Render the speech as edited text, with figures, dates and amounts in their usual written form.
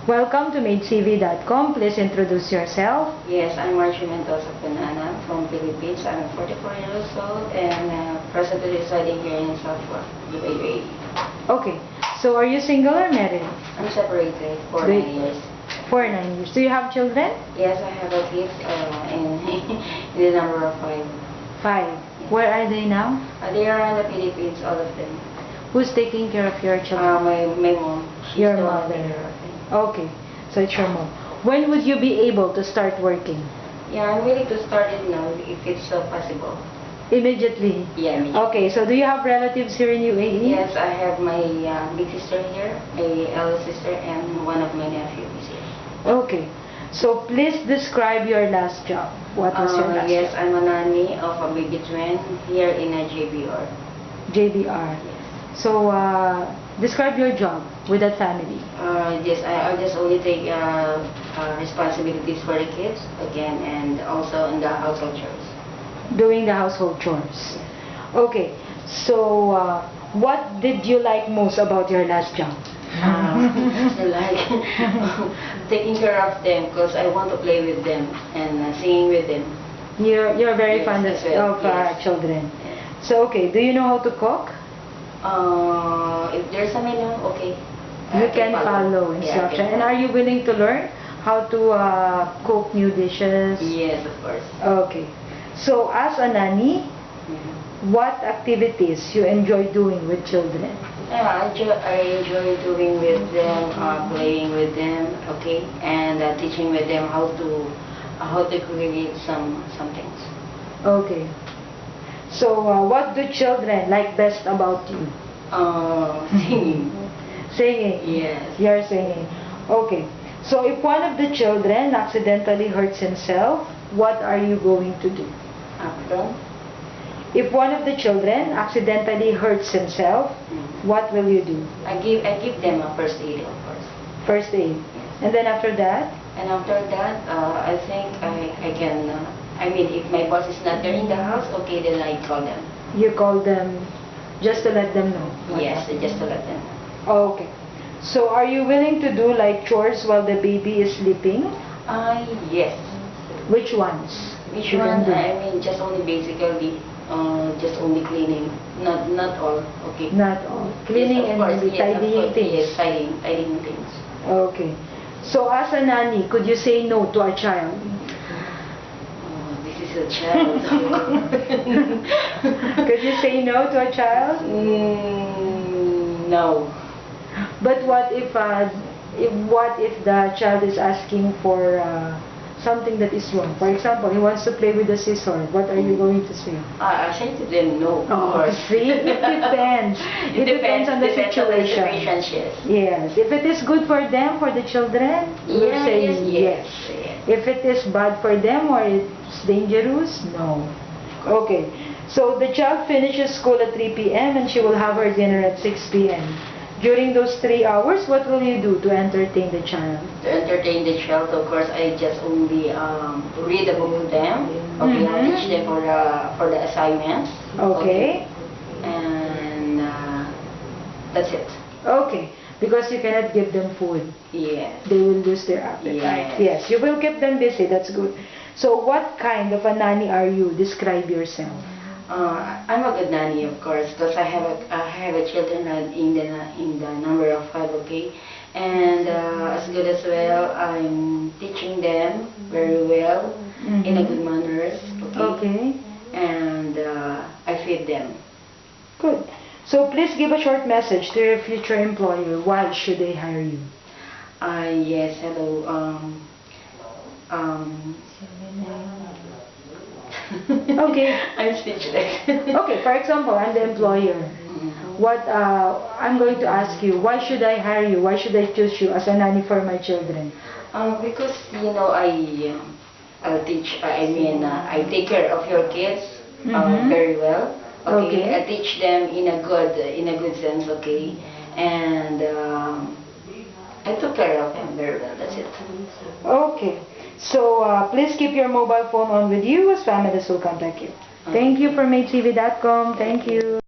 Welcome to MaidTV.com. Please introduce yourself. Yes, I'm Margie Mendoza Panana from Philippines. I'm 44 years old and presently residing here in Southwark, UAE. Okay, so are you single or married? I'm separated for 9 years. For 9 years. Do you have children? Yes, I have a kid in the number of 5. 5. Where are they now? They are in the Philippines, all of them. Who's taking care of your children? My mom. She's Your the one mother. taking care of them. Okay, so it's your mom. When would you be able to start working? Yeah, I'm willing to start it now if it's possible. Immediately? Yeah, immediately. Okay, so do you have relatives here in UAE? Yes, I have my big sister here, my elder sister, and one of my nephews here. Okay, so please describe your last job. What was your last Yes, job? I'm a nanny of a baby twin here in a JBR. JBR. So, describe your job with that family. Yes, I just only take responsibilities for the kids again and also in the household chores. Doing the household chores. Okay, so what did you like most about your last job? Like taking care of them because I want to play with them and singing with them. You're very Yes, fond as well, of yes. children. So, okay, do you know how to cook? If there's a menu, okay. You I can follow instruction. And are you willing to learn how to cook new dishes? Yes, of course. Okay. So, as a nanny, what activities you enjoy doing with children? Yeah, I enjoy doing with them, playing with them, okay, and teaching with them how to create some things. Okay. So, what do children like best about you? Singing. Singing. Yes. You're singing. Okay. So, if one of the children accidentally hurts himself, what are you going to do? After, If one of the children accidentally hurts himself, what will you do? I give them a first aid, of course. First aid. And then after that? And after that, I think I can. I mean, if my boss is not there in the house, okay, then I call them. You call them just to let them know? Yes, just to let them know. Okay. So are you willing to do like chores while the baby is sleeping? Yes. Which ones? Which you one? can do? I mean, just only basically, just only cleaning. Not all. Okay. Not all. Cleaning Yes, of and course, maybe yes, of tidying course, things. Yes, tidying things. Okay. So as a nanny, could you say no to a child? This is a child. Could you say no to a child? No. But what if the child is asking for something that is wrong? For example, he wants to play with the scissor. What are you going to say? I say to them no. Oh, see, it depends. It depends on the situation. Yes. If it is good for them, for the children, we'll say yes. If it is bad for them or it's dangerous, no. Okay. So the child finishes school at 3 p.m. and she will have her dinner at 6 p.m. During those 3 hours, what will you do to entertain the child? To entertain the child, of course, I just only read a book to them. Okay, I'll teach them for the assignments. Okay. And that's it. Okay. Because you cannot give them food. Yes. They will lose their appetite. Yes. You will keep them busy. That's good. So what kind of a nanny are you? Describe yourself. I'm a good nanny, of course, because I have a children in the number of 5, okay, and as good as well. I'm teaching them very well in a good manners, okay, and I feed them. Good. So please give a short message to your future employer. Why should they hire you? Yes, hello. Okay. I'm speechless. Okay, for example, I'm the employer. What I'm going to ask you, why should I hire you? Why should I choose you as a nanny for my children? Because I teach. I mean, I take care of your kids very well. Okay. I teach them in a good sense. Okay, and I took care of them very well. That's it. Okay. So please keep your mobile phone on with you as families will contact you. Thank you for MaidTV.com. Thank you.